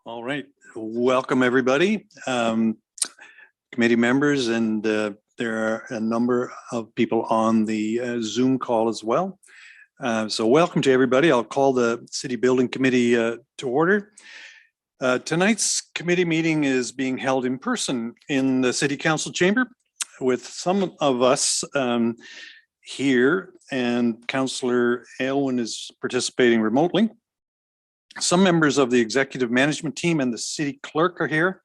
All right, welcome everybody, committee members, and there are a number of people on the Zoom call as well. So welcome to everybody. I'll call the City Building Committee to order. Tonight's committee meeting is being held in person in the City Council chamber with some of us here, and Councillor Aylwin is participating remotely. Some members of the executive management team and the city clerk are here.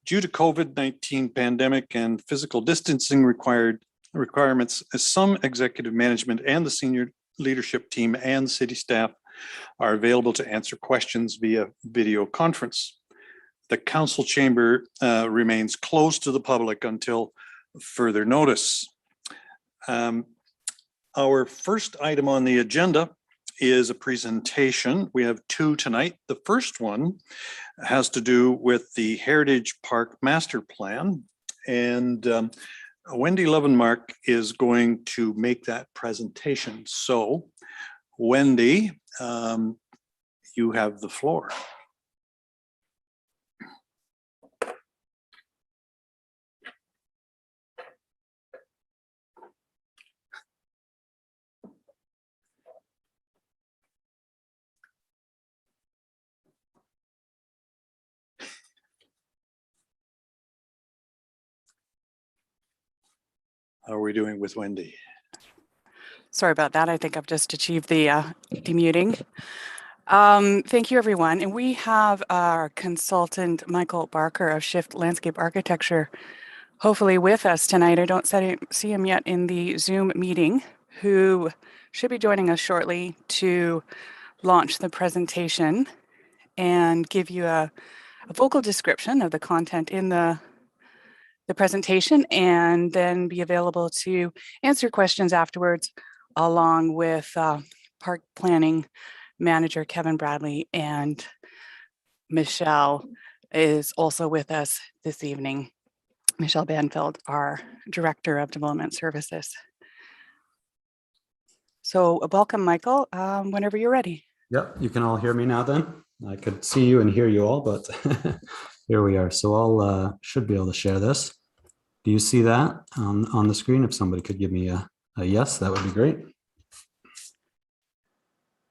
Due to COVID-19 pandemic and physical distancing requirements, some executive management and the senior leadership team and city staff are available to answer questions via video conference. The council chamber remains closed to the public until further notice. Our first item on the agenda is a presentation. We have two tonight. The first one has to do with the Heritage Park Master Plan, and Wendy Levenmark is going to make that presentation. So, Wendy, you have the floor. How are we doing with Wendy? Sorry about that. I think I've just achieved the demuting. Thank you, everyone. And we have our consultant, Michael Barker of Shift Landscape Architecture, hopefully with us tonight. I don't see him yet in the Zoom meeting, who should be joining us shortly to launch the presentation and give you a vocal description of the content in the presentation, and then be available to answer questions afterwards, along with park planning manager Kevin Bradley, and Michelle is also with us this evening. Michelle Banfield, our Director of Development Services. So welcome, Michael, whenever you're ready. Yep, you can all hear me now then. I could see you and hear you all, but here we are. So I'll should be able to share this. Do you see that on the screen? If somebody could give me a yes, that would be great.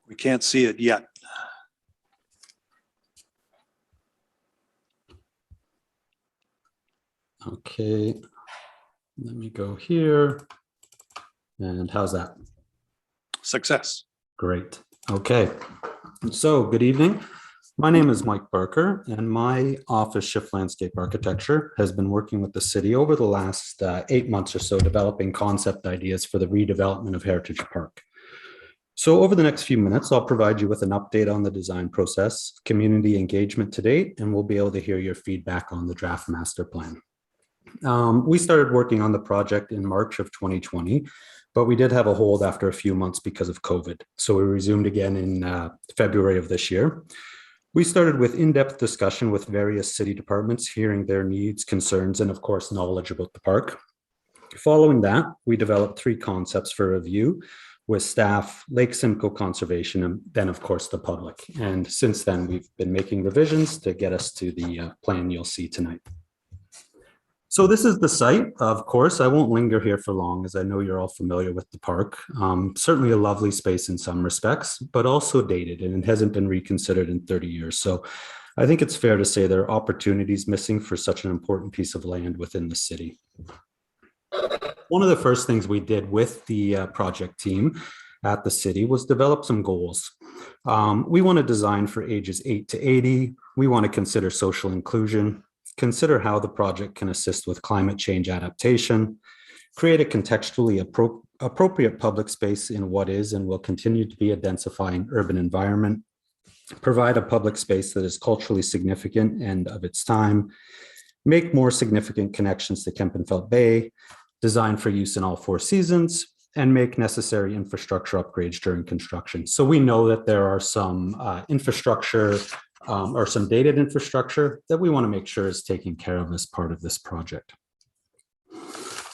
We can't see it yet. Okay, let me go here. And how's that? Success. Great. Okay, so good evening. My name is Mike Barker, and my office, Shift Landscape Architecture, has been working with the city over the last 8 months or so, developing concept ideas for the redevelopment of Heritage Park. So over the next few minutes, I'll provide you with an update on the design process, community engagement to date, and we'll be able to hear your feedback on the draft master plan. We started working on the project in March of 2020, but we did have a hold after a few months because of COVID. So we resumed again in February of this year. We started with in-depth discussion with various city departments, hearing their needs, concerns, and of course, knowledge about the park. Following that, we developed 3 concepts for review with staff, Lake Simcoe Conservation, and then of course the public. And since then, we've been making revisions to get us to the plan you'll see tonight. So this is the site. Of course, I won't linger here for long, as I know you're all familiar with the park. Certainly a lovely space in some respects, but also dated, and it hasn't been reconsidered in 30 years. So I think it's fair to say there are opportunities missing for such an important piece of land within the city. One of the first things we did with the project team at the city was develop some goals. We want to design for ages 8 to 80. We want to consider social inclusion, consider how the project can assist with climate change adaptation, create a contextually appropriate public space in what is and will continue to be a densifying urban environment, provide a public space that is culturally significant and of its time, make more significant connections to Kempenfelt Bay, design for use in all 4 seasons, and make necessary infrastructure upgrades during construction. So we know that there are some infrastructure or some dated infrastructure that we want to make sure is taken care of as part of this project.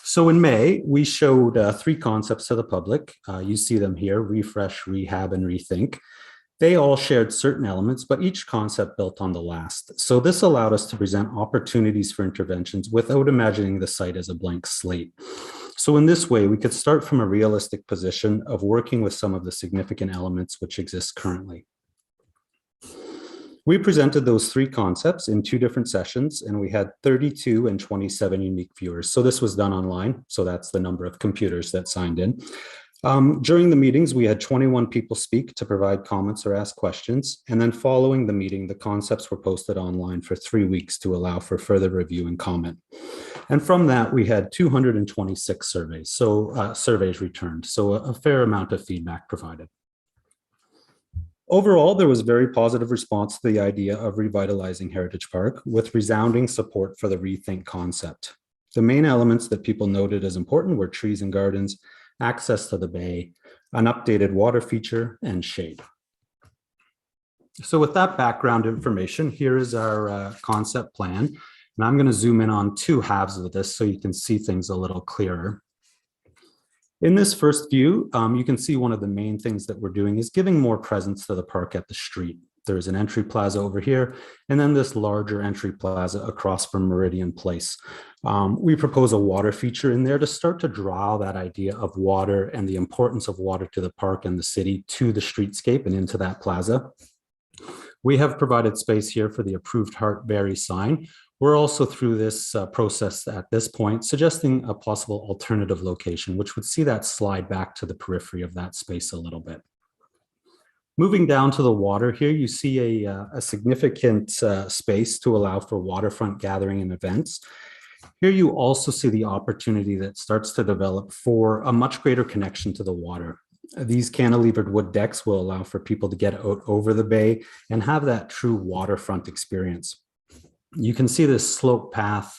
So in May, we showed 3 concepts to the public. You see them here: refresh, rehab, and rethink. They all shared certain elements, but each concept built on the last. So this allowed us to present opportunities for interventions without imagining the site as a blank slate. So in this way, we could start from a realistic position of working with some of the significant elements which exist currently. We presented those 3 concepts in 2 different sessions, and we had 32 and 27 unique viewers. So this was done online. So that's the number of computers that signed in. During the meetings, we had 21 people speak to provide comments or ask questions. And then following the meeting, the concepts were posted online for 3 weeks to allow for further review and comment. And from that, we had 226 surveys. So surveys returned. So a fair amount of feedback provided. Overall, there was very positive response to the idea of revitalizing Heritage Park with resounding support for the rethink concept. The main elements that people noted as important were trees and gardens, access to the bay, an updated water feature, and shade. So with that background information, here is our concept plan. And I'm going to zoom in on 2 halves of this so you can see things a little clearer. In this first view, you can see one of the main things that we're doing is giving more presence to the park at the street. There's an entry plaza over here, and then this larger entry plaza across from Meridian Place. We propose a water feature in there to start to draw that idea of water and the importance of water to the park and the city to the streetscape and into that plaza. We have provided space here for the approved Hartberry sign. We're also through this process at this point, suggesting a possible alternative location, which would see that slide back to the periphery of that space a little bit. Moving down to the water here, you see a significant space to allow for waterfront gathering and events. Here you also see the opportunity that starts to develop for a much greater connection to the water. These cantilevered wood decks will allow for people to get out over the bay and have that true waterfront experience. You can see this slope path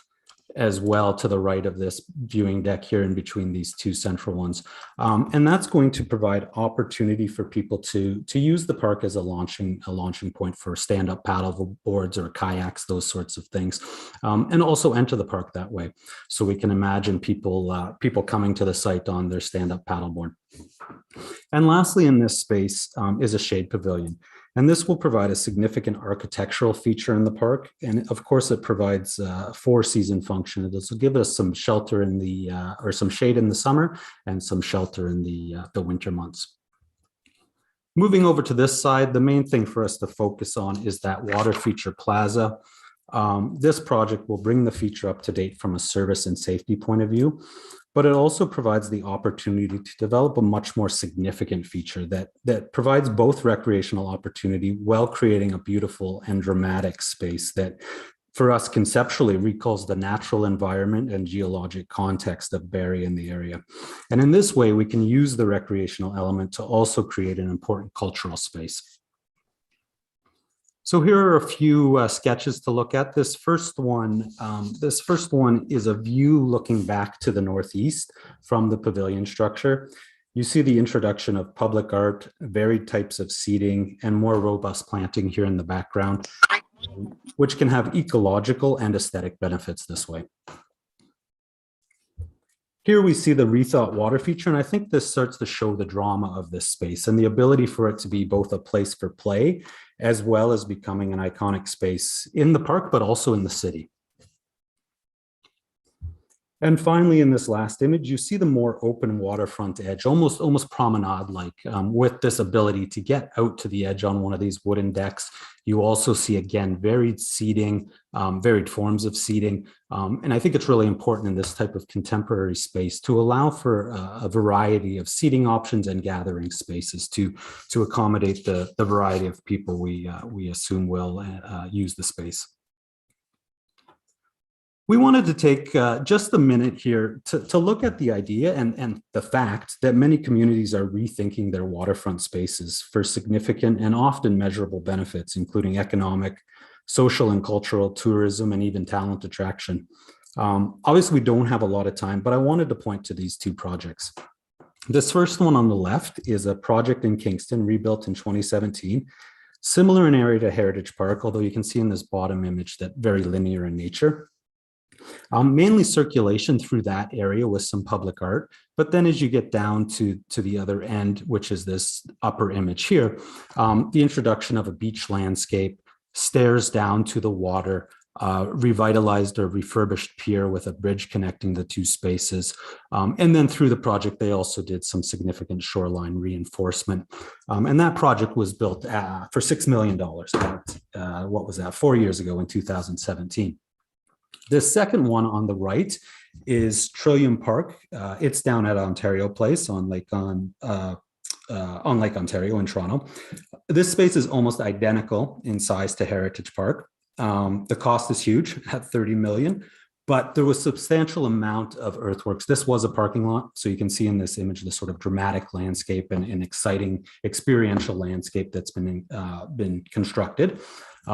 as well to the right of this viewing deck here in between these 2 central ones. And that's going to provide opportunity for people to use the park as a launching point for stand-up paddle boards or kayaks, those sorts of things, and also enter the park that way. So we can imagine people coming to the site on their stand-up paddleboard. And lastly, in this space is a shade pavilion. And this will provide a significant architectural feature in the park. And of course, it provides a 4-season function. This will give us some shelter in the, or some shade in the summer and some shelter in the winter months. Moving over to this side, the main thing for us to focus on is that water feature plaza. This project will bring the feature up to date from a service and safety point of view, but it also provides the opportunity to develop a much more significant feature that provides both recreational opportunity while creating a beautiful and dramatic space that, for us conceptually, recalls the natural environment and geologic context of Barrie in the area. And in this way, we can use the recreational element to also create an important cultural space. So here are a few sketches to look at. This first one is a view looking back to the northeast from the pavilion structure. You see the introduction of public art, varied types of seating, and more robust planting here in the background, which can have ecological and aesthetic benefits this way. Here we see the rethought water feature, and I think this starts to show the drama of this space and the ability for it to be both a place for play as well as becoming an iconic space in the park, but also in the city. And finally, in this last image, you see the more open waterfront edge, almost promenade-like, with this ability to get out to the edge on one of these wooden decks. You also see, again, varied seating, varied forms of seating. And I think it's really important in this type of contemporary space to allow for a variety of seating options and gathering spaces to accommodate the variety of people we assume will use the space. We wanted to take just a minute here to look at the idea and the fact that many communities are rethinking their waterfront spaces for significant and often measurable benefits, including economic, social and cultural, tourism, and even talent attraction. Obviously, we don't have a lot of time, but I wanted to point to these 2 projects. This first one on the left is a project in Kingston, rebuilt in 2017, similar in area to Heritage Park, although you can see in this bottom image that very linear in nature. Mainly circulation through that area with some public art. But then as you get down to the other end, which is this upper image here, the introduction of a beach landscape, stairs down to the water, revitalized or refurbished pier with a bridge connecting the two spaces. And then through the project, they also did some significant shoreline reinforcement. And that project was built for $6 million. What was that? 4 years ago in 2017. The second one on the right is Trillium Park. It's down at Ontario Place on Lake Ontario in Toronto. This space is almost identical in size to Heritage Park. The cost is huge at $30 million, but there was substantial amount of earthworks. This was a parking lot, so you can see in this image the sort of dramatic landscape and exciting experiential landscape that's been constructed.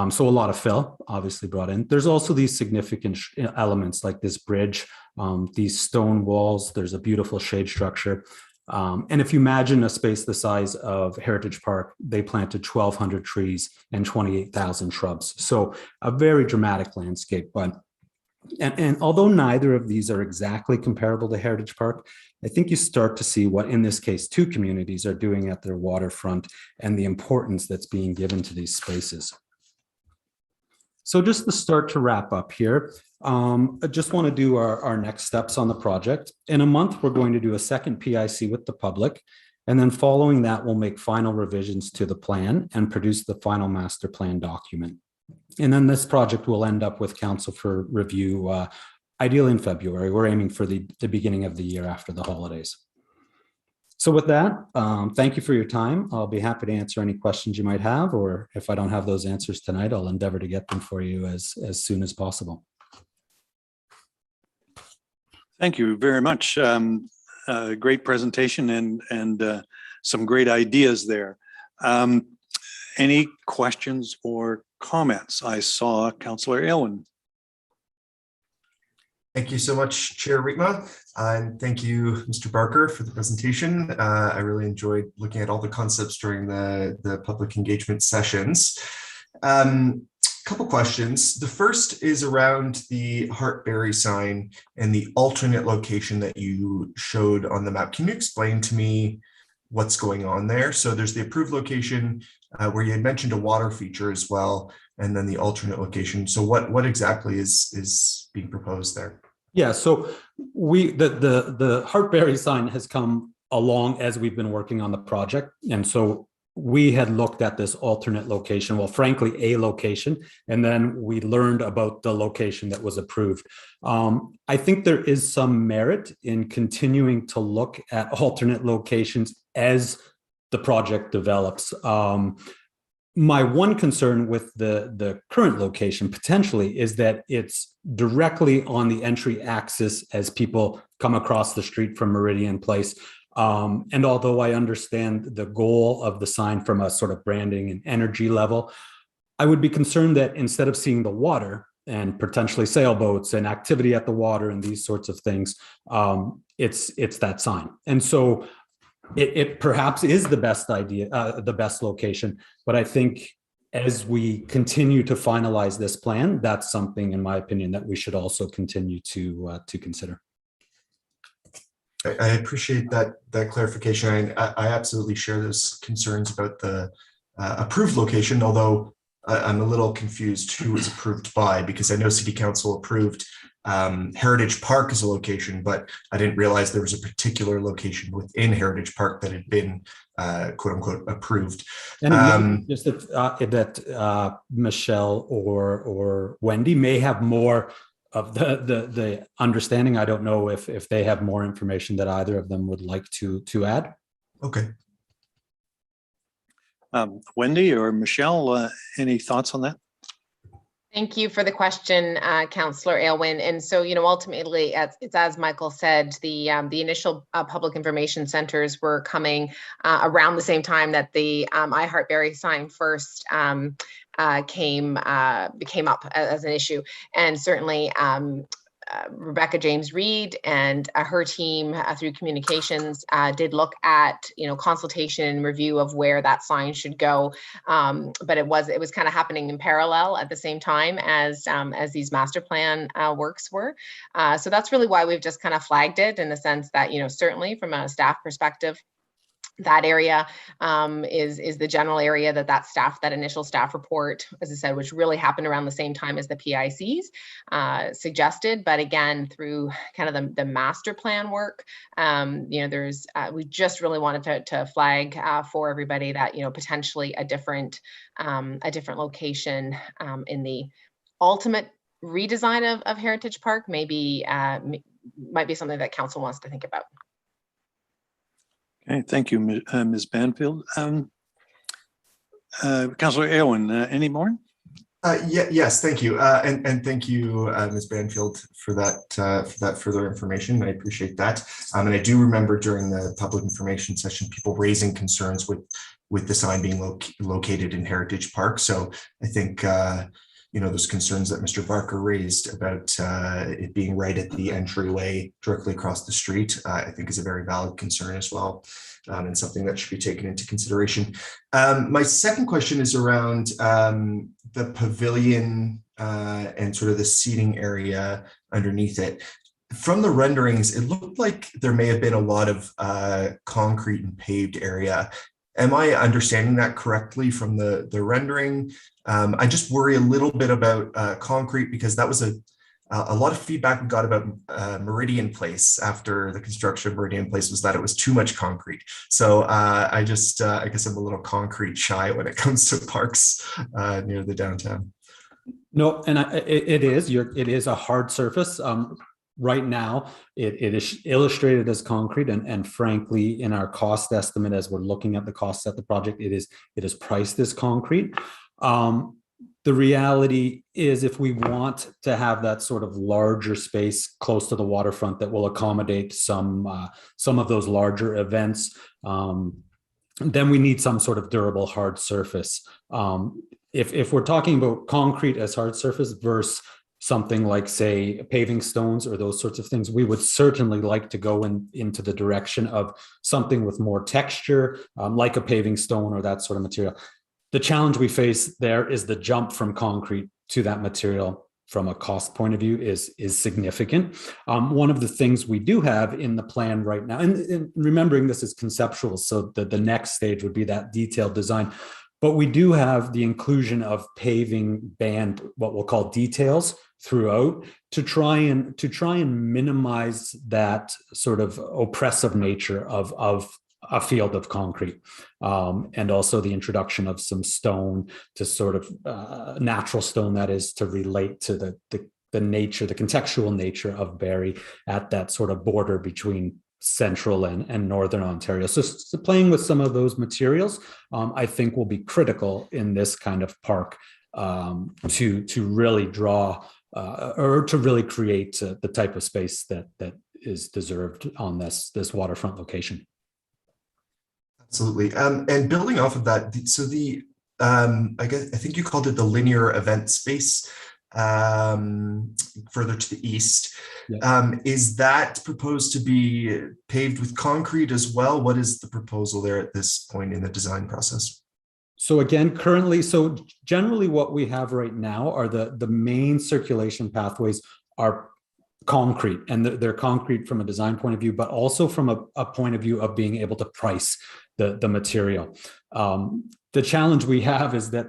So a lot of fill obviously brought in. There's also these significant elements like this bridge, these stone walls. There's a beautiful shade structure. And if you imagine a space the size of Heritage Park, they planted 1,200 trees and 28,000 shrubs. So a very dramatic landscape. And although neither of these are exactly comparable to Heritage Park, I think you start to see what, in this case, two communities are doing at their waterfront and the importance that's being given to these spaces. So just to start to wrap up here, I just want to do our next steps on the project. In a month, we're going to do a second PIC with the public. And then following that, we'll make final revisions to the plan and produce the final master plan document. And then this project will end up with council for review, ideally in February. We're aiming for the beginning of the year after the holidays. So with that, thank you for your time. I'll be happy to answer any questions you might have, or if I don't have those answers tonight, I'll endeavor to get them for you as soon as possible. Thank you very much. Great presentation and some great ideas there. Any questions or comments? I saw Councillor Aylwin. Thank you so much, Chair Riekma, and thank you, Mr. Barker, for the presentation. I really enjoyed looking at all the concepts during the public engagement sessions. Couple questions. The first is around the Hartberry sign and the alternate location that you showed on the map. Can you explain to me what's going on there? So there's the approved location where you had mentioned a water feature as well, and then the alternate location. So what exactly is being proposed there? Yeah, so the Hartberry sign has come along as we've been working on the project. And so we had looked at this alternate location, well, frankly, a location, and then we learned about the location that was approved. I think there is some merit in continuing to look at alternate locations as the project develops. My one concern with the current location potentially is that it's directly on the entry axis as people come across the street from Meridian Place. And although I understand the goal of the sign from a sort of branding and energy level, I would be concerned that instead of seeing the water and potentially sailboats and activity at the water and these sorts of things, it's that sign. And so it perhaps is the best idea, the best location, but I think as we continue to finalize this plan, that's something, in my opinion, that we should also continue to consider. I appreciate that clarification. I absolutely share those concerns about the approved location, although I'm a little confused who was approved by, because I know City Council approved Heritage Park as a location, but I didn't realize there was a particular location within Heritage Park that had been quote unquote approved. And just that Michelle or Wendy may have more of the understanding. I don't know if they have more information that either of them would like to add. Okay. Wendy or Michelle, any thoughts on that? Thank you for the question, Councillor Aylwin. And so, ultimately, it's as Michael said, the initial public information centers were coming around the same time that the I Hartberry sign first came up as an issue. And certainly, Rebecca James Reed and her team through communications did look at, consultation and review of where that sign should go. But it was kind of happening in parallel at the same time as these master plan works were. So that's really why we've just kind of flagged it, in the sense that, certainly from a staff perspective, that area is the general area that initial staff report, as I said, which really happened around the same time as the PICs suggested. But again, through kind of the master plan work, we just really wanted to flag for everybody that, potentially a different location in the ultimate redesign of Heritage Park might be something that council wants to think about. Okay, thank you, Ms. Banfield. Councillor Aylwin, any more? Yes, thank you, and thank you, Ms. Banfield, for that further information. I appreciate that, and I do remember during the public information session, people raising concerns with the sign being located in Heritage Park. So I think those concerns that Mr. Barker raised about it being right at the entryway directly across the street, I think is a very valid concern as well, and something that should be taken into consideration. My second question is around the pavilion and sort of the seating area underneath it. From the renderings, it looked like there may have been a lot of concrete and paved area. Am I understanding that correctly from the rendering? I just worry a little bit about concrete, because that was a lot of feedback we got about Meridian Place after the construction of Meridian Place, was that it was too much concrete. So I guess I'm a little concrete shy when it comes to parks near the downtown. No, and it is a hard surface. Right now, it is illustrated as concrete, and frankly, in our cost estimate, as we're looking at the costs at the project, it is priced as concrete. The reality is, if we want to have that sort of larger space close to the waterfront that will accommodate some of those larger events, then we need some sort of durable hard surface. If we're talking about concrete as hard surface versus something like, say, paving stones or those sorts of things, we would certainly like to go into the direction of something with more texture, like a paving stone or that sort of material. The challenge we face there is the jump from concrete to that material from a cost point of view is significant. One of the things we do have in the plan right now, and remembering this is conceptual, so the next stage would be that detailed design, but we do have the inclusion of paving band, what we'll call details, throughout to try and minimize that sort of oppressive nature of a field of concrete, and also the introduction of some stone to sort of natural stone, that is, to relate to the nature, the contextual nature of Barrie at that sort of border between central and northern Ontario. So playing with some of those materials, I think, will be critical in this kind of park to really draw or to really create the type of space that is deserved on this waterfront location. Absolutely. And building off of that, so I think you called it the linear event space further to the east. Yeah. Is that proposed to be paved with concrete as well? What is the proposal there at this point in the design process? So again, generally what we have right now are the main circulation pathways are concrete, and they're concrete from a design point of view, but also from a point of view of being able to price the material. The challenge we have is that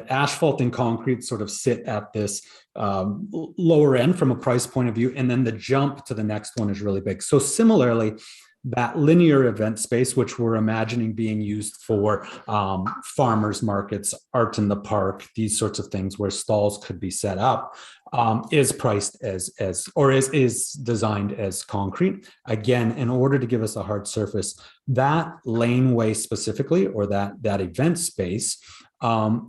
asphalt and concrete sort of sit at this lower end from a price point of view, and then the jump to the next one is really big. So similarly, that linear event space, which we're imagining being used for farmers markets, art in the park, these sorts of things where stalls could be set up, is priced as designed as concrete. Again, in order to give us a hard surface, that laneway specifically, or that event space,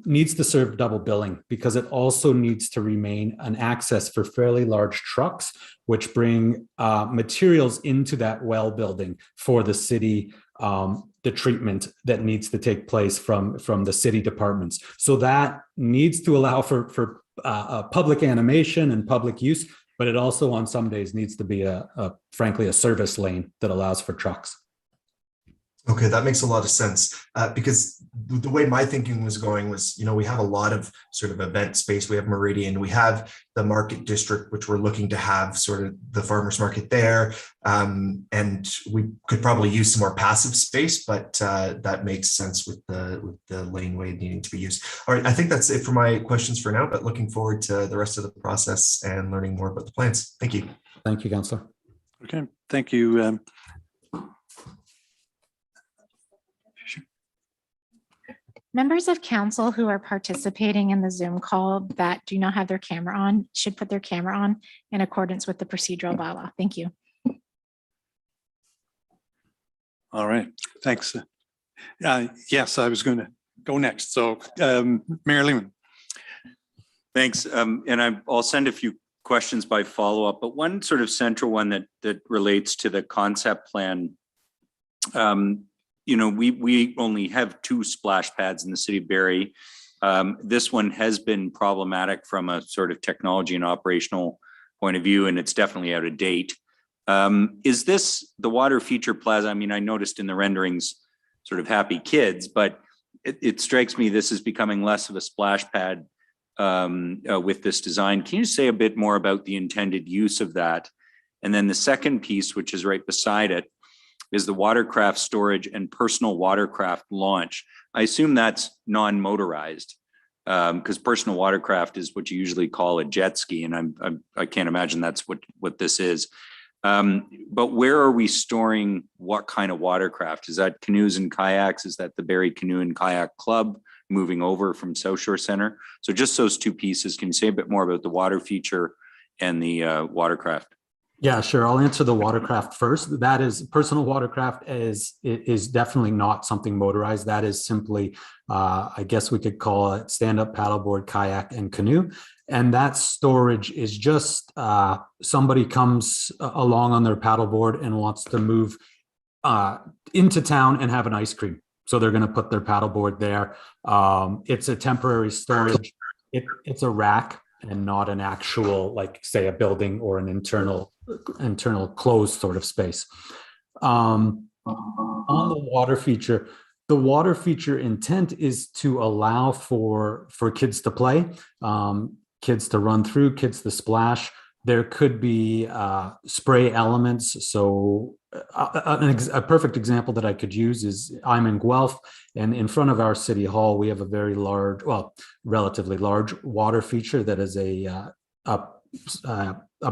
needs to serve double billing, because it also needs to remain an access for fairly large trucks, which bring materials into that well building for the city, the treatment that needs to take place from the city departments. So that needs to allow for public animation and public use, but it also on some days needs to be frankly, a service lane that allows for trucks. Okay, that makes a lot of sense, because the way my thinking was going was, we have a lot of sort of event space. We have Meridian, we have the market district, which we're looking to have sort of the farmers market there. And we could probably use some more passive space, but that makes sense with the laneway needing to be used. All right, I think that's it for my questions for now, but looking forward to the rest of the process and learning more about the plans. Thank you. Thank you, Councillor. Okay, thank you. Members of council who are participating in the Zoom call that do not have their camera on should put their camera on in accordance with the procedural bylaw. Thank you. All right, thanks. Yes, I was going to go next. So Mayor Lehman. Thanks. And I'll send a few questions by follow-up, but one sort of central one that relates to the concept plan. We only have 2 splash pads in the city of Barrie. This one has been problematic from a sort of technology and operational point of view, and it's definitely out of date. Is this the water feature plaza? I mean, I noticed in the renderings sort of happy kids, but it strikes me this is becoming less of a splash pad with this design. Can you say a bit more about the intended use of that? And then the second piece, which is right beside it, is the watercraft storage and personal watercraft launch. I assume that's non-motorized, because personal watercraft is what you usually call a jet ski, and I can't imagine that's what this is. But where are we storing what kind of watercraft? Is that canoes and kayaks? Is that the Barrie Canoe and Kayak Club moving over from South Shore Center? So just those 2 pieces. Can you say a bit more about the water feature and the watercraft? Yeah, sure. I'll answer the watercraft first. That is, personal watercraft is definitely not something motorized. That is simply, I guess we could call it stand-up paddleboard, kayak, and canoe. And that storage is just somebody comes along on their paddleboard and wants to move into town and have an ice cream. So they're going to put their paddleboard there. It's a temporary storage. It's a rack and not an actual, like, say, a building or an internal closed sort of space. On the water feature, the water feature intent is to allow for kids to play, kids to run through, kids to splash. There could be spray elements. So a perfect example that I could use is I'm in Guelph, and in front of our city hall, we have a very large, well, relatively large water feature that is a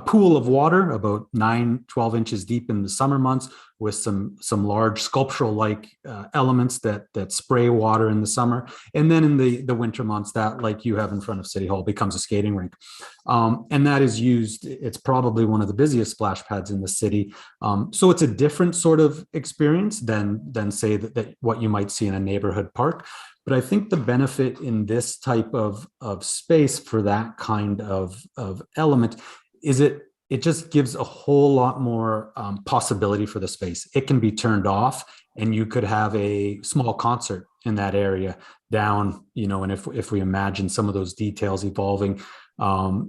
pool of water about 9-12 inches deep in the summer months, with some large sculptural like elements that spray water in the summer. And then in the winter months, that, like you have in front of City Hall, becomes a skating rink. And that is used, it's probably one of the busiest splash pads in the city. So it's a different sort of experience than say that what you might see in a neighborhood park. But I think the benefit in this type of space for that kind of element is it just gives a whole lot more possibility for the space. It can be turned off, and you could have a small concert in that area down, and if we imagine some of those details evolving,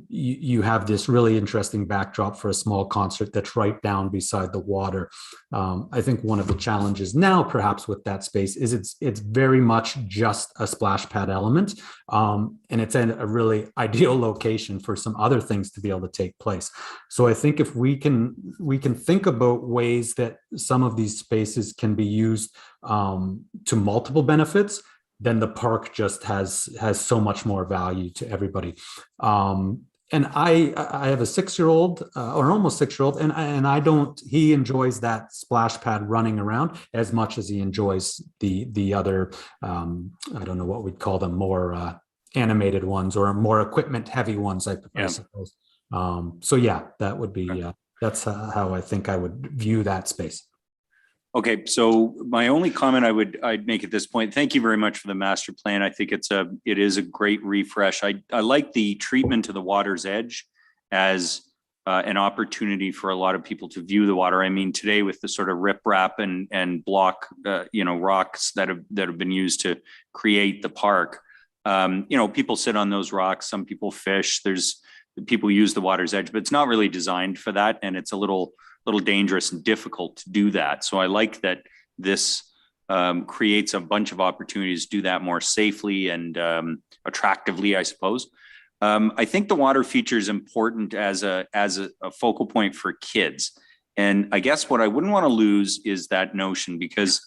you have this really interesting backdrop for a small concert that's right down beside the water. I think one of the challenges now, perhaps, with that space is it's very much just a splash pad element, and it's in a really ideal location for some other things to be able to take place. So I think if we can think about ways that some of these spaces can be used to multiple benefits, then the park just has so much more value to everybody. And I have a 6-year-old or almost 6-year-old, and he enjoys that splash pad running around as much as he enjoys the other, I don't know what we'd call them, more animated ones or more equipment heavy ones, I suppose. So yeah, that would be, that's how I think I would view that space. Okay, so my only comment I'd make at this point, thank you very much for the master plan. I think it is a great refresh. I like the treatment to the water's edge as an opportunity for a lot of people to view the water. I mean, today with the sort of riprap and block, rocks that have been used to create the park, people sit on those rocks. Some people fish. There's people use the water's edge, but it's not really designed for that. And it's a little dangerous and difficult to do that. So I like that this creates a bunch of opportunities to do that more safely and attractively, I suppose. I think the water feature is important as a focal point for kids. And I guess what I wouldn't want to lose is that notion, because,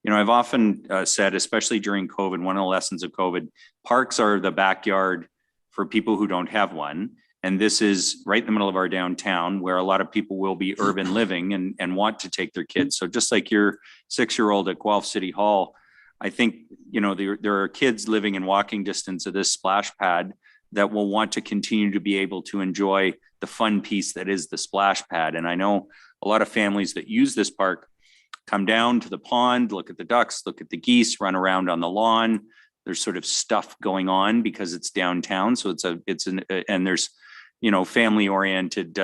I've often said, especially during COVID, one of the lessons of COVID, parks are the backyard for people who don't have one. And this is right in the middle of our downtown, where a lot of people will be urban living and want to take their kids. So just like your 6-year-old at Guelph City Hall, I think, there are kids living in walking distance of this splash pad that will want to continue to be able to enjoy the fun piece that is the splash pad. And I know a lot of families that use this park come down to the pond, look at the ducks, look at the geese, run around on the lawn. There's sort of stuff going on because it's downtown. So and there's, family oriented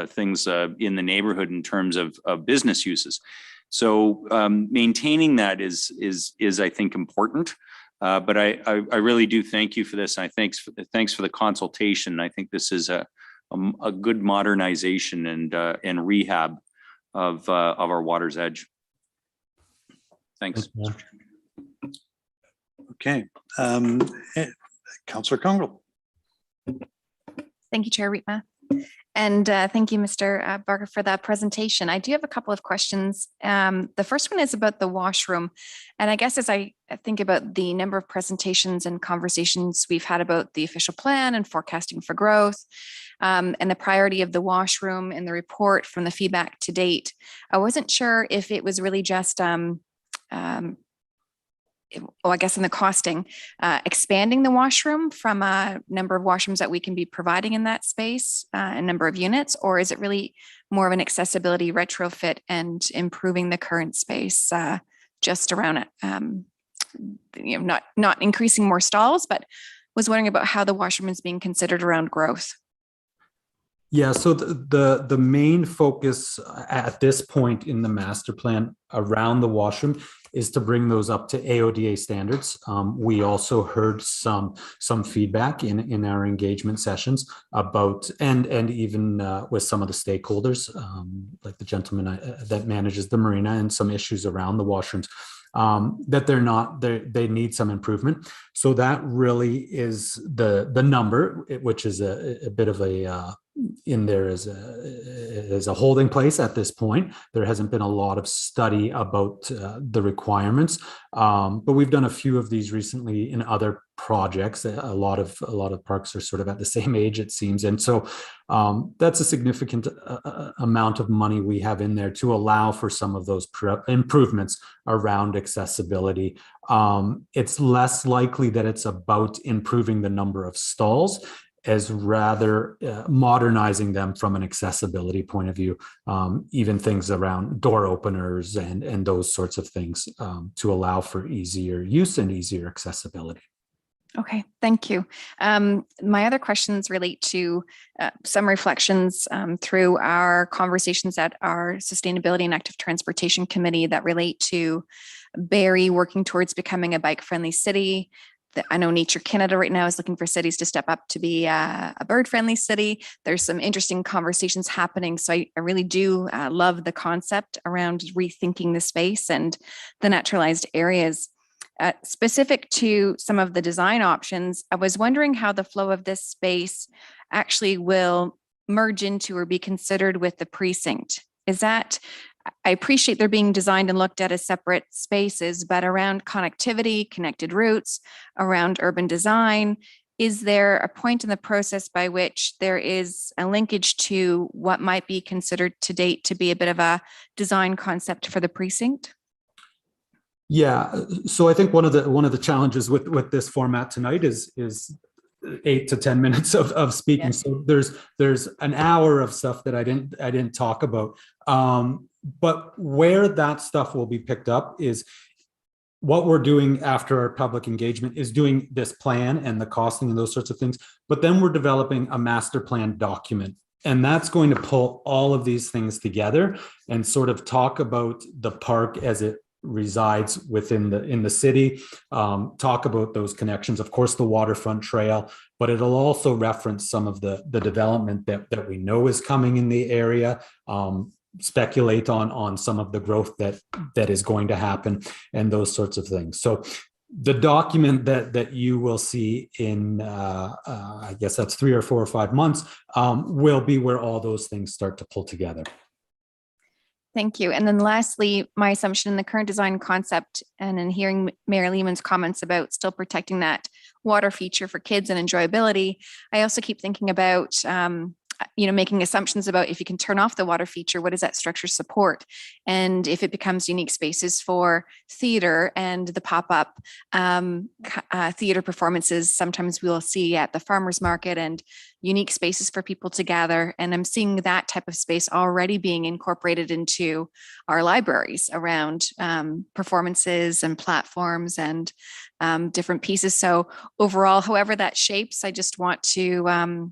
things in the neighborhood in terms of business uses. So maintaining that is I think important. But I really do thank you for this. Thanks for the consultation. I think this is a good modernization and rehab of our water's edge. Thanks. Okay. Councillor Congo. Thank you, Chair Rietma. And thank you, Mr. Barker, for that presentation. I do have a couple of questions. The first one is about the washroom. And I guess as I think about the number of presentations and conversations we've had about the official plan and forecasting for growth, and the priority of the washroom in the report from the feedback to date, I wasn't sure if it was really just I guess in the costing, expanding the washroom from a number of washrooms that we can be providing in that space, a number of units, or is it really more of an accessibility retrofit and improving the current space just around it? Not increasing more stalls, but was wondering about how the washroom is being considered around growth. Yeah, so the main focus at this point in the master plan around the washroom is to bring those up to AODA standards. We also heard some feedback in our engagement sessions about, and even with some of the stakeholders, like the gentleman that manages the marina, and some issues around the washrooms, that they need some improvement. So that really is the number, which is a bit of a in there as a holding place at this point. There hasn't been a lot of study about the requirements, but we've done a few of these recently in other projects. A lot of parks are sort of at the same age, it seems, and so that's a significant amount of money we have in there to allow for some of those improvements around accessibility. It's less likely that it's about improving the number of stalls, as rather modernizing them from an accessibility point of view, even things around door openers and those sorts of things to allow for easier use and easier accessibility. Okay, thank you. My other questions relate to some reflections through our conversations at our Sustainability and Active Transportation Committee that relate to Barrie working towards becoming a bike-friendly city. I know Nature Canada right now is looking for cities to step up to be a bird-friendly city. There's some interesting conversations happening. So I really do love the concept around rethinking the space and the naturalized areas. Specific to some of the design options, I was wondering how the flow of this space actually will merge into or be considered with the precinct. I appreciate they're being designed and looked at as separate spaces, but around connectivity, connected routes, around urban design, is there a point in the process by which there is a linkage to what might be considered to date to be a bit of a design concept for the precinct? Yeah, so I think one of the challenges with this format tonight is 8 to 10 minutes of speaking. Yes. So there's an hour of stuff that I didn't talk about. But where that stuff will be picked up is what we're doing after our public engagement is doing this plan and the costing and those sorts of things. But then we're developing a master plan document. And that's going to pull all of these things together and sort of talk about the park as it resides within the city, talk about those connections. Of course, the waterfront trail, but it'll also reference some of the development that we know is coming in the area, speculate on some of the growth that is going to happen, and those sorts of things. So the document that you will see in, I guess that's 3 or 4 or 5 months, will be where all those things start to pull together. Thank you. And then lastly, my assumption in the current design concept and in hearing Mayor Lehman's comments about still protecting that water feature for kids and enjoyability, I also keep thinking about, making assumptions about if you can turn off the water feature, what does that structure support? And if it becomes unique spaces for theater and the pop-up theater performances, sometimes we'll see at the farmer's market, and unique spaces for people to gather. And I'm seeing that type of space already being incorporated into our libraries around performances and platforms and different pieces. So overall, however that shapes, I just want to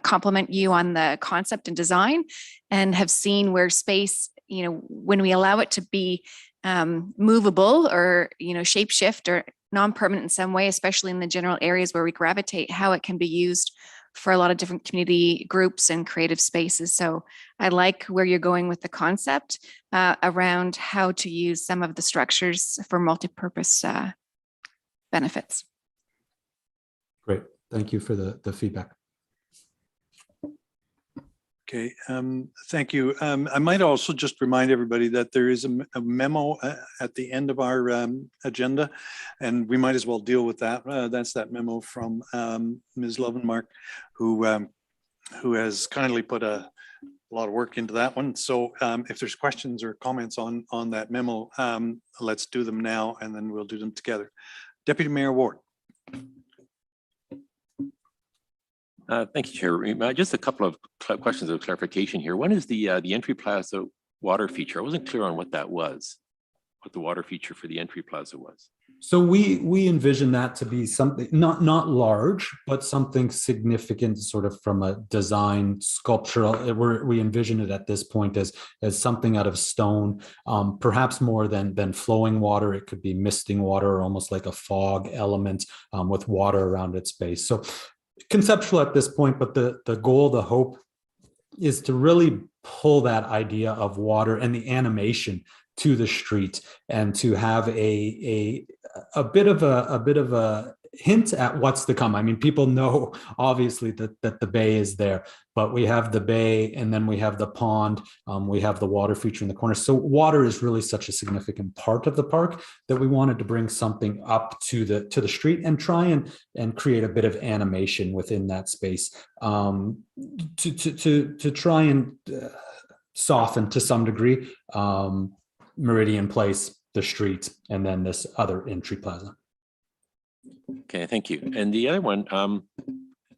compliment you on the concept and design, and have seen where space, when we allow it to be movable or, shape shift or non-permanent in some way, especially in the general areas where we gravitate, how it can be used for a lot of different community groups and creative spaces. So I like where you're going with the concept around how to use some of the structures for multi-purpose benefits. Great. Thank you for the feedback. Okay, thank you. I might also just remind everybody that there is a memo at the end of our agenda, and we might as well deal with that. That's that memo from Ms. Lovenmark, who has kindly put a lot of work into that one. So if there's questions or comments on that memo, let's do them now, and then we'll do them together. Deputy Mayor Ward. Thank you, Chair. Just a couple of questions of clarification here. One is the entry plaza water feature. I wasn't clear on what that was, what the water feature for the entry plaza was. So we envision that to be something not large, but something significant, sort of from a design sculptural. We envision it at this point as something out of stone, perhaps more than flowing water. It could be misting water, or almost like a fog element with water around its base. So conceptual at this point, but the goal, the hope, is to really pull that idea of water and the animation to the street, and to have a bit of a hint at what's to come. I mean, people know obviously that the bay is there, but we have the bay, and then we have the pond, we have the water feature in the corner. So water is really such a significant part of the park that we wanted to bring something up to the street and try and create a bit of animation within that space, to try and soften to some degree Meridian Place, the street, and then this other entry plaza. Okay, thank you. And the other one, on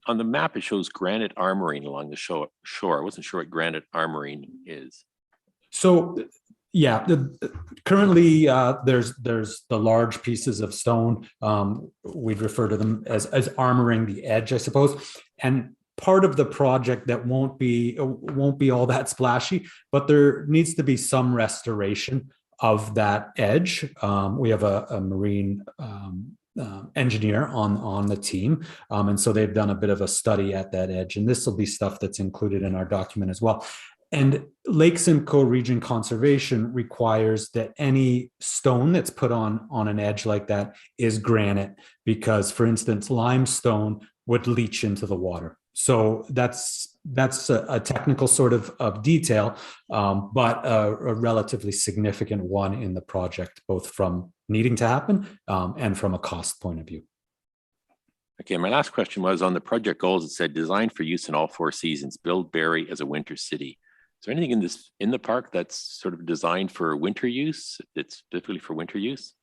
the map, it shows granite armoring along the shore. I wasn't sure what granite armoring is. So yeah, currently there's the large pieces of stone. We'd refer to them as armoring the edge, I suppose. And part of the project that won't be all that splashy, but there needs to be some restoration of that edge. We have a marine engineer on the team, and so they've done a bit of a study at that edge, and this will be stuff that's included in our document as well. And Lake Simcoe Region Conservation requires that any stone that's put on an edge like that is granite, because, for instance, limestone would leach into the water. So that's a technical sort of detail, but a relatively significant one in the project, both from needing to happen and from a cost point of view. Okay, my last question was on the project goals. It said design for use in all 4 seasons, build Barrie as a winter city. Is there anything in the park that's sort of designed for winter use? It's specifically for winter use?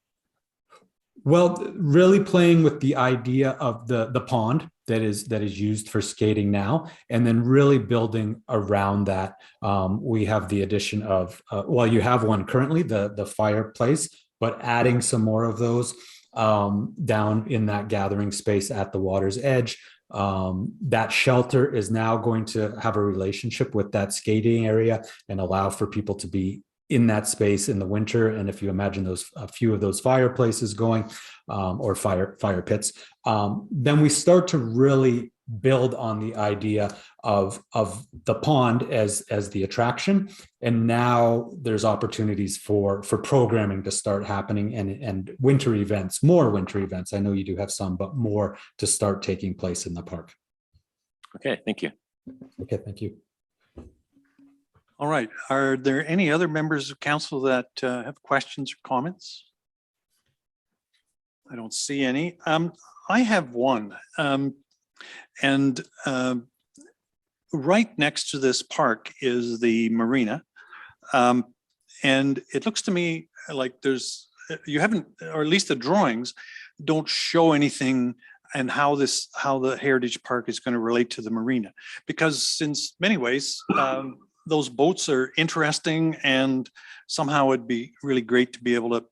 Well, really playing with the idea of the pond that is used for skating now, and then really building around that. We have the addition of, well, you have one currently, the fireplace, but adding some more of those down in that gathering space at the water's edge. That shelter is now going to have a relationship with that skating area and allow for people to be in that space in the winter. And if you imagine a few of those fireplaces going, or fire pits, then we start to really build on the idea of the pond as the attraction. And now there's opportunities for programming to start happening, and winter events, more winter events. I know you do have some, but more to start taking place in the park. Okay, thank you. Okay, thank you. All right. Are there any other members of council that have questions or comments? I don't see any. I have one. Right next to this park is the marina. And it looks to me like you haven't, or at least the drawings don't show anything and how the Heritage Park is going to relate to the marina. Because in many ways, those boats are interesting, and somehow it'd be really great to be able to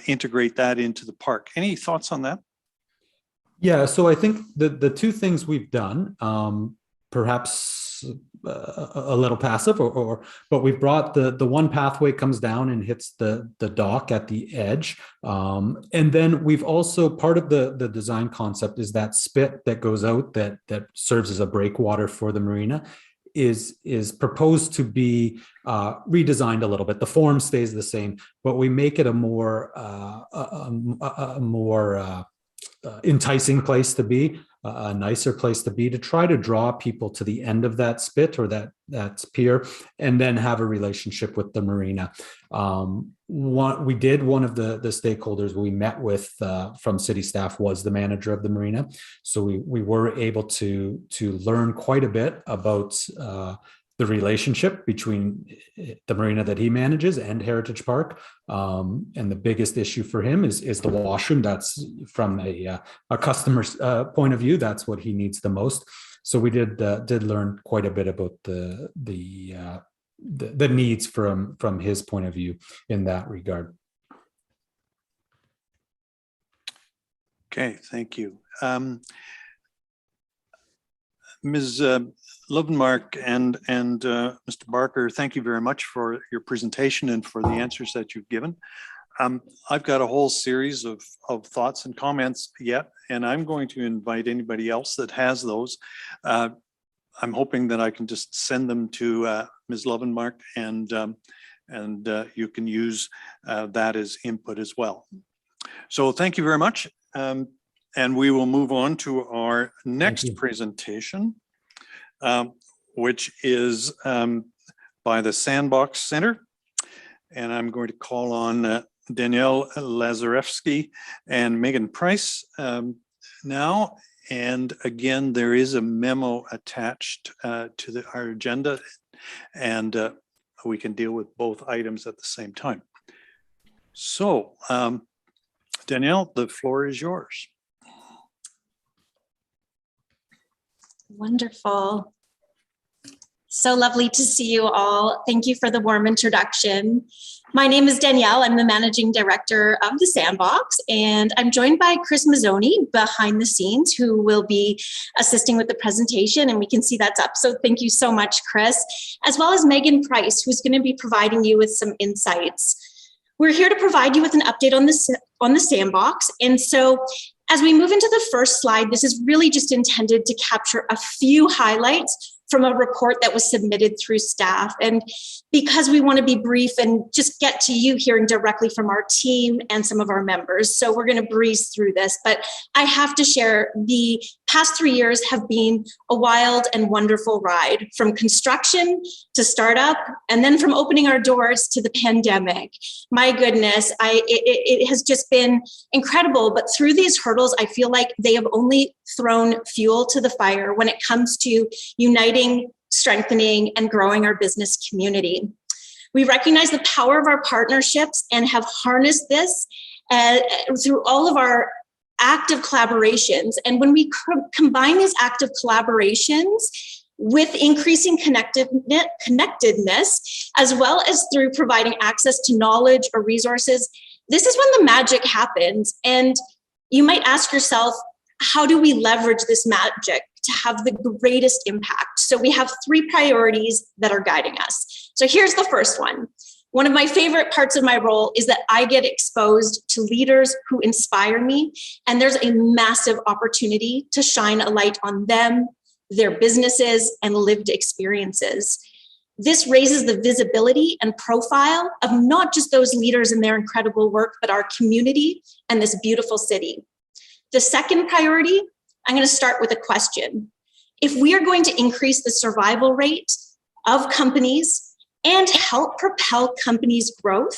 integrate that into the park. Any thoughts on that? Yeah, so I think the two things we've done, perhaps a little passive, but we've brought the one pathway comes down and hits the dock at the edge, and then we've also, part of the design concept is that spit that goes out that serves as a breakwater for the marina is proposed to be redesigned a little bit. The form stays the same, but we make it a more enticing place to be, a nicer place to be, to try to draw people to the end of that spit or that pier, and then have a relationship with the marina. One of the stakeholders we met with from city staff was the manager of the marina. So we were able to learn quite a bit about the relationship between the marina that he manages and Heritage Park. And the biggest issue for him is the washroom. That's from a customer's point of view. That's what he needs the most. So we did learn quite a bit about the needs from his point of view in that regard. Okay, thank you. Ms. Lovenmark and Mr. Barker, thank you very much for your presentation and for the answers that you've given. I've got a whole series of thoughts and comments yet, and I'm going to invite anybody else that has those. I'm hoping that I can just send them to Ms. Lovenmark, and you can use that as input as well. So thank you very much. And we will move on to our next presentation, which is by the Sandbox Center. And I'm going to call on Danielle Lazarevsky and Megan Price now. And again, there is a memo attached to our agenda, and we can deal with both items at the same time. So, Danielle, the floor is yours. Wonderful. So lovely to see you all. Thank you for the warm introduction. My name is Danielle. I'm the managing director of the Sandbox, and I'm joined by Chris Mazzoni behind the scenes, who will be assisting with the presentation, and we can see that's up. So thank you so much, Chris, as well as Megan Price, who's going to be providing you with some insights. We're here to provide you with an update on the Sandbox. And so as we move into the first slide, this is really just intended to capture a few highlights from a report that was submitted through staff. And because we want to be brief and just get to you hearing directly from our team and some of our members, so we're going to breeze through this. But I have to share, the past 3 years have been a wild and wonderful ride, from construction to startup, and then from opening our doors to the pandemic. My goodness, it has just been incredible. But through these hurdles, I feel like they have only thrown fuel to the fire when it comes to uniting, strengthening, and growing our business community. We recognize the power of our partnerships and have harnessed this through all of our active collaborations. And when we combine these active collaborations with increasing connectedness, as well as through providing access to knowledge or resources, this is when the magic happens. And you might ask yourself, how do we leverage this magic to have the greatest impact? So we have 3 priorities that are guiding us. So here's the first one. One of my favorite parts of my role is that I get exposed to leaders who inspire me, and there's a massive opportunity to shine a light on them, their businesses, and lived experiences. This raises the visibility and profile of not just those leaders and their incredible work, but our community and this beautiful city. The second priority, I'm going to start with a question. If we are going to increase the survival rate of companies and help propel companies' growth,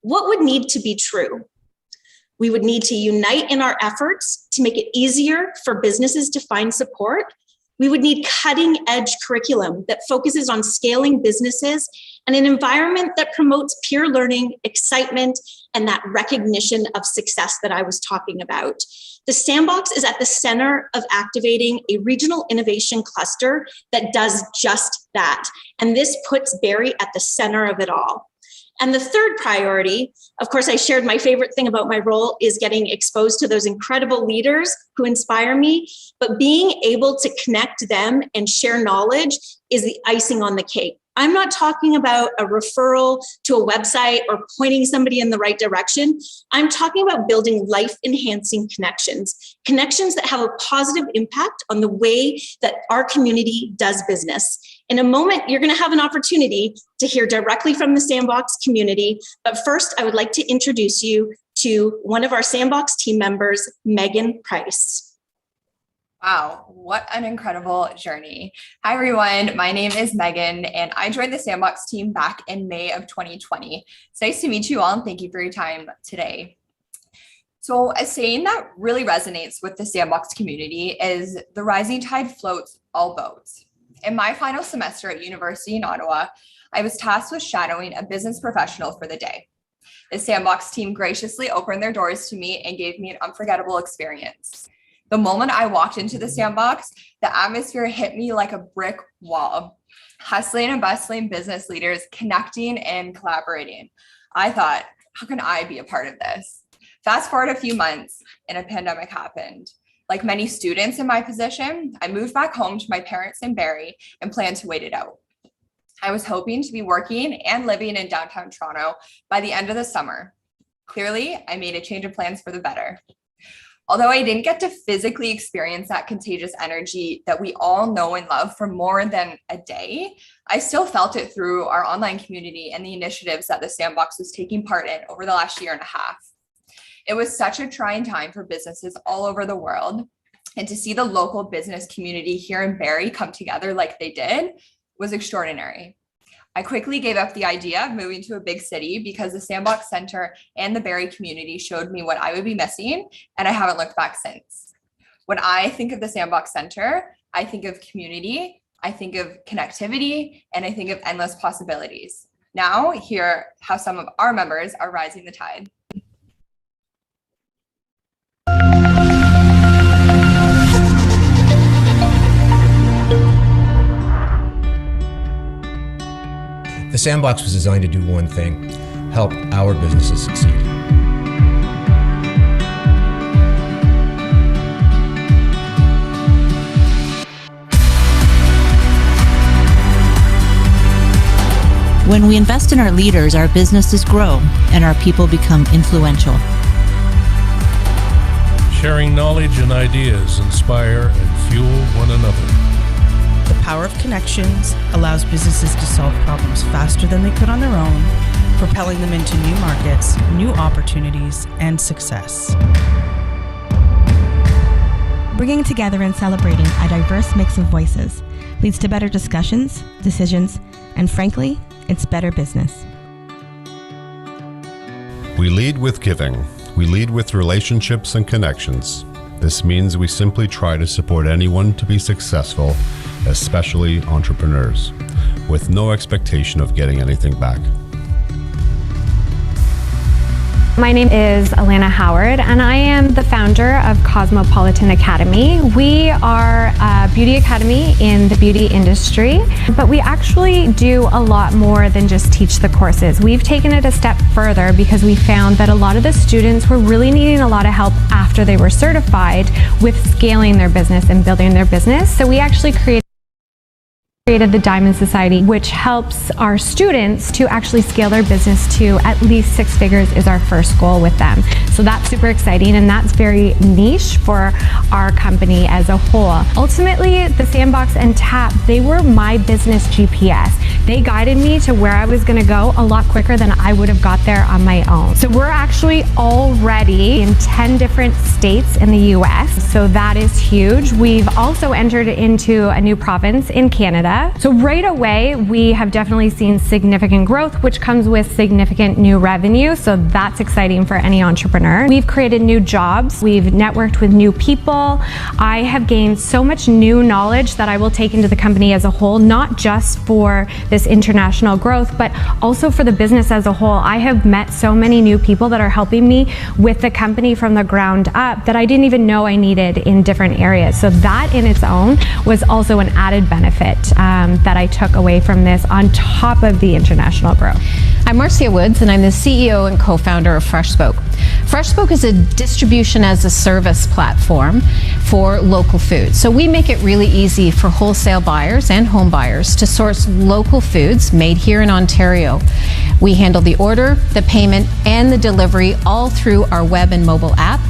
what would need to be true? We would need to unite in our efforts to make it easier for businesses to find support. We would need cutting-edge curriculum that focuses on scaling businesses and an environment that promotes peer learning, excitement, and that recognition of success that I was talking about. The Sandbox is at the center of activating a regional innovation cluster that does just that. And this puts Barrie at the center of it all. And the third priority, of course, I shared my favorite thing about my role is getting exposed to those incredible leaders who inspire me, but being able to connect them and share knowledge is the icing on the cake. I'm not talking about a referral to a website or pointing somebody in the right direction. I'm talking about building life-enhancing connections, connections that have a positive impact on the way that our community does business. In a moment, you're going to have an opportunity to hear directly from the Sandbox community. But first, I would like to introduce you to one of our Sandbox team members, Megan Price. Wow, what an incredible journey. Hi, everyone. My name is Megan, and I joined the Sandbox team back in May of 2020. It's nice to meet you all, and thank you for your time today. So a saying that really resonates with the Sandbox community is the rising tide floats all boats. In my final semester at University in Ottawa, I was tasked with shadowing a business professional for the day. The Sandbox team graciously opened their doors to me and gave me an unforgettable experience. The moment I walked into the Sandbox, the atmosphere hit me like a brick wall. Hustling and bustling business leaders connecting and collaborating. I thought, how can I be a part of this? Fast forward a few months and a pandemic happened. Like many students in my position, I moved back home to my parents in Barrie and planned to wait it out. I was hoping to be working and living in downtown Toronto by the end of the summer. Clearly, I made a change of plans for the better. Although I didn't get to physically experience that contagious energy that we all know and love for more than a day, I still felt it through our online community and the initiatives that the Sandbox was taking part in over the last year and a half. It was such a trying time for businesses all over the world, and to see the local business community here in Barrie come together like they did was extraordinary. I quickly gave up the idea of moving to a big city because the Sandbox Center and the Barrie community showed me what I would be missing, and I haven't looked back since. When I think of the Sandbox Center, I think of community, I think of connectivity, and I think of endless possibilities. Now, hear how some of our members are rising the tide. The Sandbox was designed to do one thing: help our businesses succeed. When we invest in our leaders, our businesses grow and our people become influential. Sharing knowledge and ideas inspire and fuel one another. The power of connections allows businesses to solve problems faster than they could on their own, propelling them into new markets, new opportunities, and success. Bringing together and celebrating a diverse mix of voices leads to better discussions, decisions, and frankly, it's better business. We lead with giving. We lead with relationships and connections. This means we simply try to support anyone to be successful, especially entrepreneurs, with no expectation of getting anything back. My name is Alana Howard, and I am the founder of Cosmopolitan Academy. We are a beauty academy in the beauty industry, but we actually do a lot more than just teach the courses. We've taken it a step further because we found that a lot of the students were really needing a lot of help after they were certified with scaling their business and building their business. So we actually created Created the Diamond Society, which helps our students to actually scale their business to at least 6 figures is our first goal with them. So that's super exciting, and that's very niche for our company as a whole. Ultimately, the Sandbox and TAP, they were my business GPS. They guided me to where I was going to go a lot quicker than I would have got there on my own. So we're actually already in 10 different states in the US, so that is huge. We've also entered into a new province in Canada. So right away, we have definitely seen significant growth, which comes with significant new revenue. So that's exciting for any entrepreneur. We've created new jobs. We've networked with new people. I have gained so much new knowledge that I will take into the company as a whole, not just for this international growth, but also for the business as a whole. I have met so many new people that are helping me with the company from the ground up that I didn't even know I needed in different areas. So that in its own was also an added benefit that I took away from this on top of the international growth. I'm Marcia Woods, and I'm the CEO and co-founder of FreshSpoke. FreshSpoke is a distribution as a service platform for local food. So we make it really easy for wholesale buyers and home buyers to source local foods made here in Ontario. We handle the order, the payment, and the delivery all through our web and mobile app.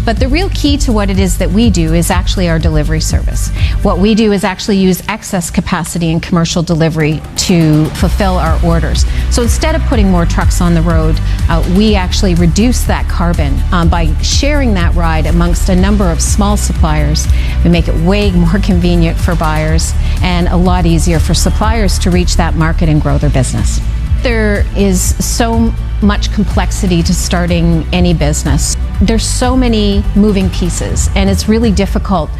But the real key to what it is that we do is actually our delivery service. What we do is actually use excess capacity in commercial delivery to fulfill our orders. So instead of putting more trucks on the road, we actually reduce that carbon by sharing that ride amongst a number of small suppliers. We make it way more convenient for buyers and a lot easier for suppliers to reach that market and grow their business. There is so much complexity to starting any business. There's so many moving pieces, and it's really difficult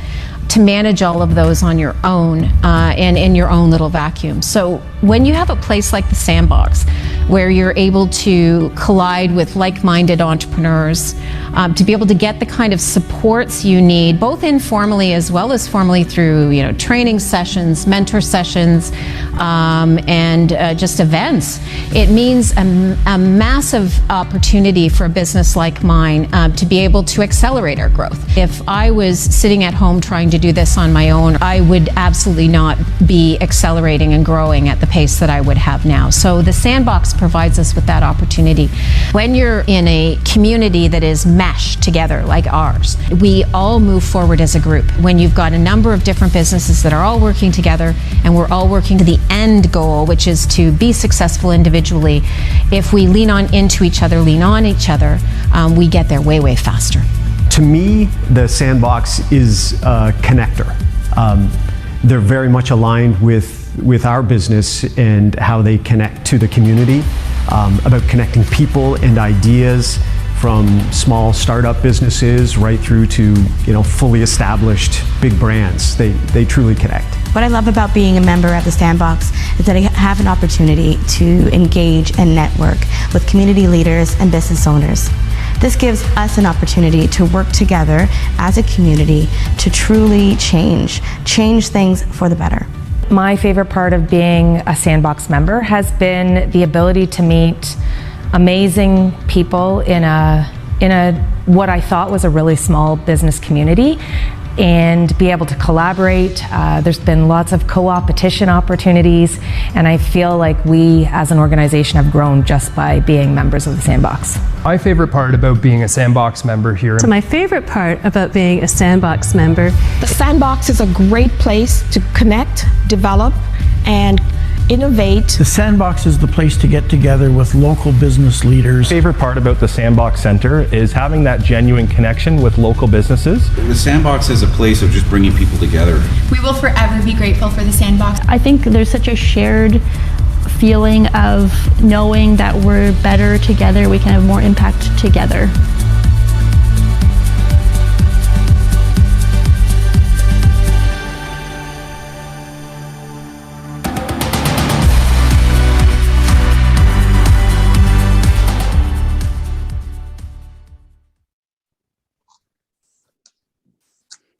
to manage all of those on your own and in your own little vacuum. So when you have a place like the Sandbox, where you're able to collide with like-minded entrepreneurs, to be able to get the kind of supports you need, both informally as well as formally through training sessions, mentor sessions, and just events, it means a massive opportunity for a business like mine to be able to accelerate our growth. If I was sitting at home trying to do this on my own, I would absolutely not be accelerating and growing at the pace that I would have now. So the Sandbox provides us with that opportunity. When you're in a community that is meshed together like ours, we all move forward as a group. When you've got a number of different businesses that are all working together and we're all working to the end goal, which is to be successful individually, if we lean on each other, we get there way, way faster. To me, the Sandbox is a connector. They're very much aligned with our business and how they connect to the community, about connecting people and ideas from small startup businesses right through to fully established big brands. They truly connect. What I love about being a member of the Sandbox is that I have an opportunity to engage and network with community leaders and business owners. This gives us an opportunity to work together as a community to truly change things for the better. My favorite part of being a Sandbox member has been the ability to meet amazing people in a what I thought was a really small business community, and be able to collaborate. There's been lots of co-opetition opportunities, and I feel like we as an organization have grown just by being members of the Sandbox. My favorite part about being a Sandbox member here. So my favorite part about being a Sandbox member, the Sandbox is a great place to connect, develop, and innovate. The Sandbox is the place to get together with local business leaders. My favorite part about the Sandbox Center is having that genuine connection with local businesses. The Sandbox is a place of just bringing people together. We will forever be grateful for the Sandbox. I think there's such a shared feeling of knowing that we're better together, we can have more impact together.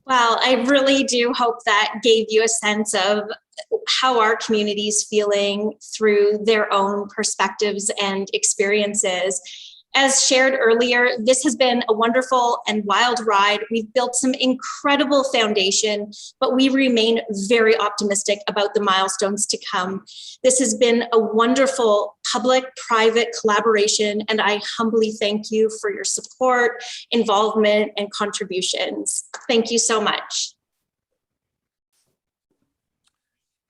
Well, I really do hope that gave you a sense of how our community is feeling through their own perspectives and experiences. As shared earlier, this has been a wonderful and wild ride. We've built some incredible foundation, but we remain very optimistic about the milestones to come. This has been a wonderful public-private collaboration, and I humbly thank you for your support, involvement, and contributions. Thank you so much.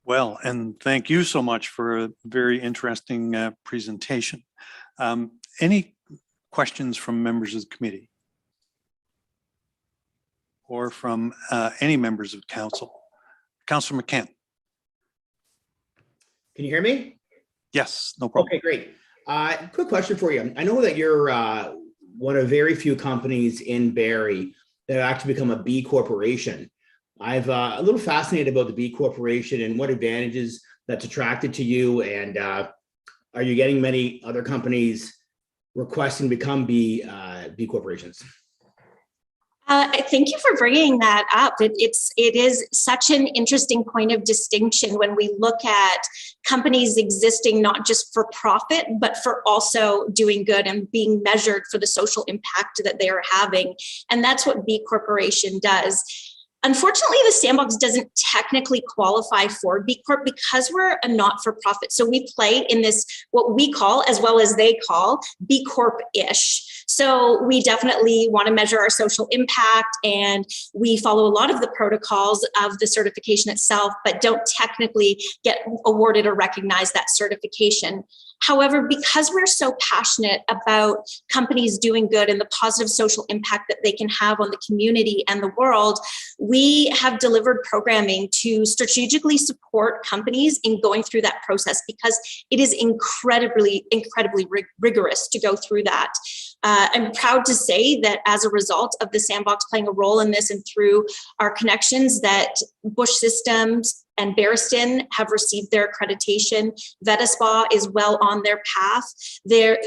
Well, and thank you so much for a very interesting presentation. Any questions from members of the committee? Or from any members of council? Councillor McCann. Can you hear me? Yes, no problem. Okay, great. Quick question for you. I know that you're one of very few companies in Barrie that have actually become a B Corporation. I've a little fascinated about the B Corporation and what advantages that's attracted to you, and are you getting many other companies requesting to become B Corporations? Thank you for bringing that up. It is such an interesting point of distinction when we look at companies existing not just for profit, but for also doing good and being measured for the social impact that they are having. And that's what B Corporation does. Unfortunately, the Sandbox doesn't technically qualify for B Corp because we're a not-for-profit. So we play in this, what we call, as well as they call, B Corp-ish. So we definitely want to measure our social impact, and we follow a lot of the protocols of the certification itself, but don't technically get awarded or recognize that certification. However, because we're so passionate about companies doing good and the positive social impact that they can have on the community and the world, we have delivered programming to strategically support companies in going through that process, because it is incredibly rigorous to go through that. I'm proud to say that as a result of the Sandbox playing a role in this and through our connections, that Bush Systems and Barriston have received their accreditation. VetaSpa is well on their path. There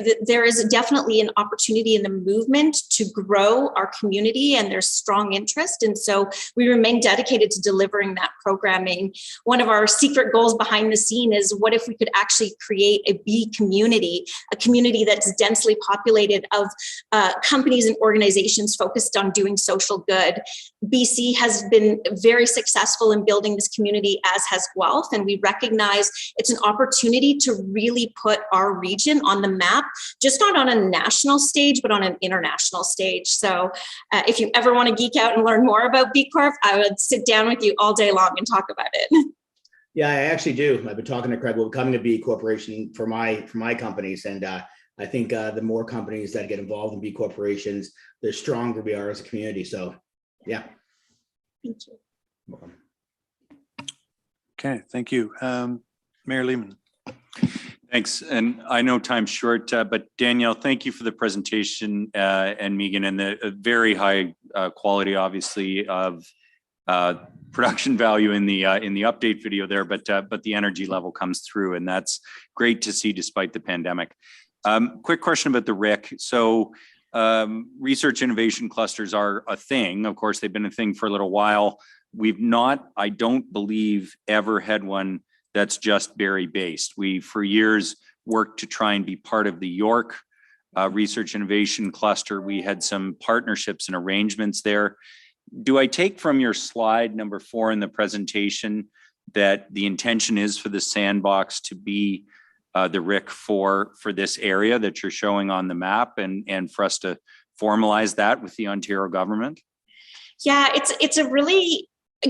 is definitely an opportunity in the movement to grow our community, and there's strong interest. And so we remain dedicated to delivering that programming. One of our secret goals behind the scene is, what if we could actually create a B community, a community that's densely populated of companies and organizations focused on doing social good. BC has been very successful in building this community, as has Guelph, and we recognize it's an opportunity to really put our region on the map, just not on a national stage, but on an international stage. So if you ever want to geek out and learn more about B Corp, I would sit down with you all day long and talk about it. Yeah, I actually do. I've been talking to Craig about becoming a B Corporation for my companies, and I think the more companies that get involved in B Corporations, the stronger we are as a community. So, yeah. Thank you. Welcome. Okay, thank you. Mayor Lehman. Thanks. And I know time's short, but Danielle, thank you for the presentation, and Megan, and the very high quality, obviously, of production value in the update video there, but the energy level comes through, and that's great to see despite the pandemic. Quick question about the RIC. So research innovation clusters are a thing. Of course, they've been a thing for a little while. We've not, I don't believe, ever had one that's just Barrie based. We, for years, worked to try and be part of the York Research Innovation Cluster. We had some partnerships and arrangements there. Do I take from your slide number 4 in the presentation that the intention is for the Sandbox to be the RIC for this area that you're showing on the map, and for us to formalize that with the Ontario government? Yeah, it's a really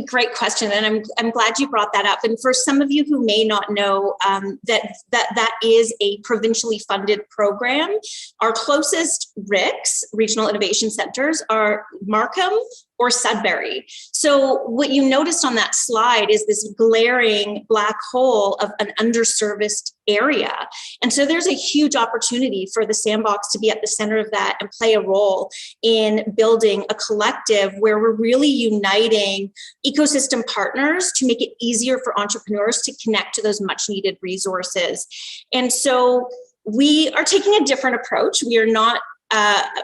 great question, and I'm glad you brought that up. And for some of you who may not know, that is a provincially funded program. Our closest RICs, Regional Innovation Centers, are Markham or Sudbury. So what you noticed on that slide is this glaring black hole of an underserviced area. And so there's a huge opportunity for the Sandbox to be at the center of that and play a role in building a collective where we're really uniting ecosystem partners to make it easier for entrepreneurs to connect to those much needed resources. And so we are taking a different approach. We are not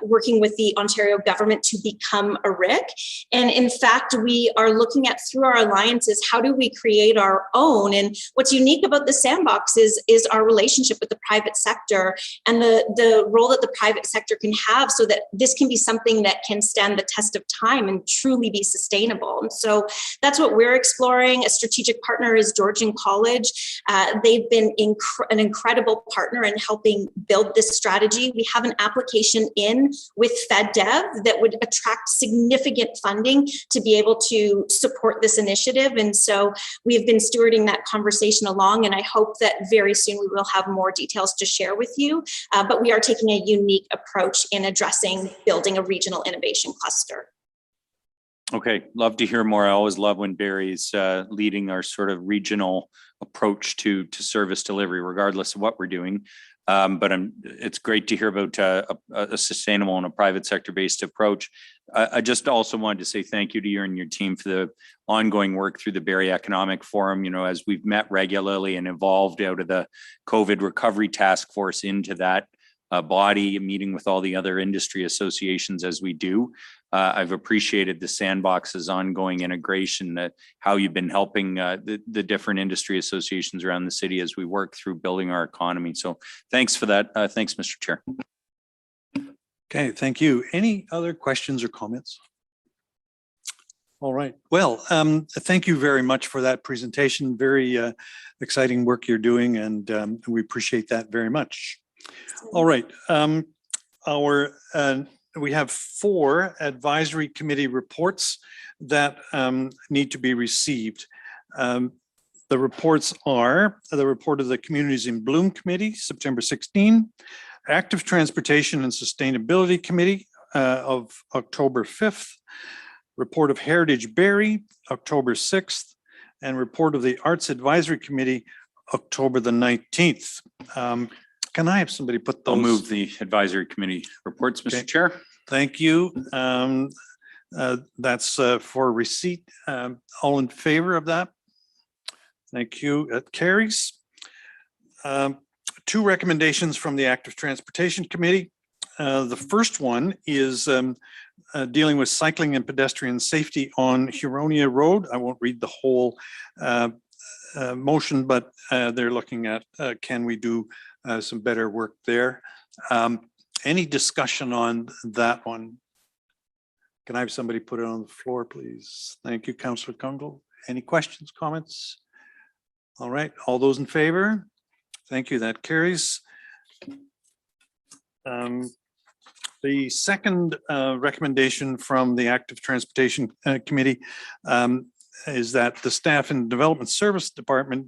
working with the Ontario government to become a RIC. And in fact, we are looking at, through our alliances, how do we create our own? And what's unique about the Sandbox is our relationship with the private sector and the role that the private sector can have so that this can be something that can stand the test of time and truly be sustainable. And so that's what we're exploring. A strategic partner is Georgian College. They've been an incredible partner in helping build this strategy. We have an application in with FedDev that would attract significant funding to be able to support this initiative. And so we've been stewarding that conversation along, and I hope that very soon we will have more details to share with you. But we are taking a unique approach in addressing building a regional innovation cluster. Okay, love to hear more. I always love when Barry's leading our sort of regional approach to service delivery, regardless of what we're doing. But it's great to hear about a sustainable and a private sector based approach. I just also wanted to say thank you to you and your team for the ongoing work through the Barrie Economic Forum. You know, as we've met regularly and evolved out of the COVID recovery task force into that body, meeting with all the other industry associations as we do. I've appreciated the Sandbox's ongoing integration, how you've been helping the different industry associations around the city as we work through building our economy. So thanks for that. Thanks, Mr. Chair. Okay, thank you. Any other questions or comments? All right. Well, thank you very much for that presentation. Very exciting work you're doing, and we appreciate that very much. All right. We have 4 advisory committee reports that need to be received. The reports are the report of the Communities in Bloom Committee, September 16, Active Transportation and Sustainability Committee of October 5th, report of Heritage Barrie, October 6th, and report of the Arts Advisory Committee, October the 19th. Can I have somebody put those? I'll move the advisory committee reports, Mr. Chair. Thank you. That's for receipt. All in favor of that? Thank you. It carries. 2 recommendations from the Active Transportation Committee. The first one is dealing with cycling and pedestrian safety on Huronia Road. I won't read the whole motion, but they're looking at can we do some better work there. Any discussion on that one? Can I have somebody put it on the floor, please? Thank you, Councillor Kungl. Any questions, comments? All right, all those in favor? Thank you, that carries. The second recommendation from the Active Transportation Committee is that the Staff and Development Service Department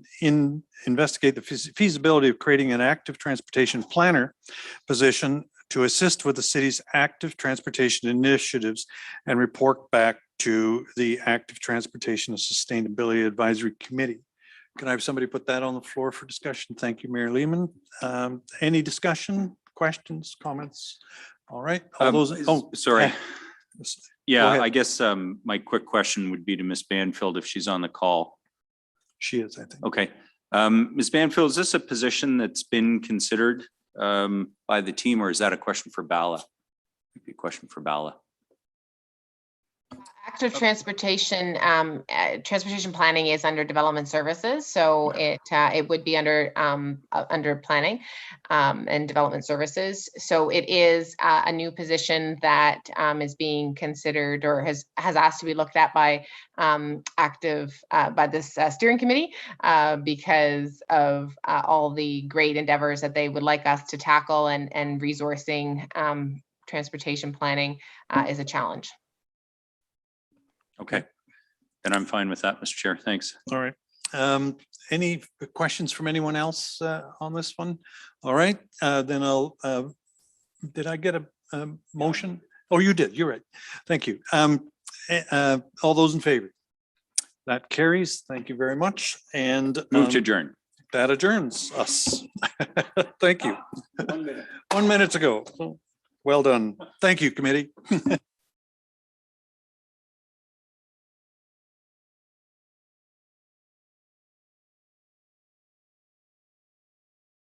investigate the feasibility of creating an active transportation planner position to assist with the city's active transportation initiatives and report back to the Active Transportation and Sustainability Advisory Committee. Can I have somebody put that on the floor for discussion? Thank you, Mayor Lehman. Any discussion, questions, comments? All right. All those. Oh, sorry. Yeah, I guess my quick question would be to Ms. Banfield if she's on the call. She is, I think. Okay. Ms. Banfield, is this a position that's been considered by the team, or is that a question for Bala? Maybe a question for Bala. Active transportation, transportation planning is under development services, so it would be under planning and development services. So it is a new position that is being considered or has asked to be looked at by by this steering committee because of all the great endeavors that they would like us to tackle, and resourcing transportation planning is a challenge. Okay, then I'm fine with that, Mr. Chair. Thanks. All right. Any questions from anyone else on this one? All right, then I'll, did I get a motion? Oh, you did. You're right. Thank you. All those in favor? That carries. Thank you very much. And move to adjourn. That adjourns us. Thank you. 1 minute. 1 minute to go. Well done. Thank you, committee.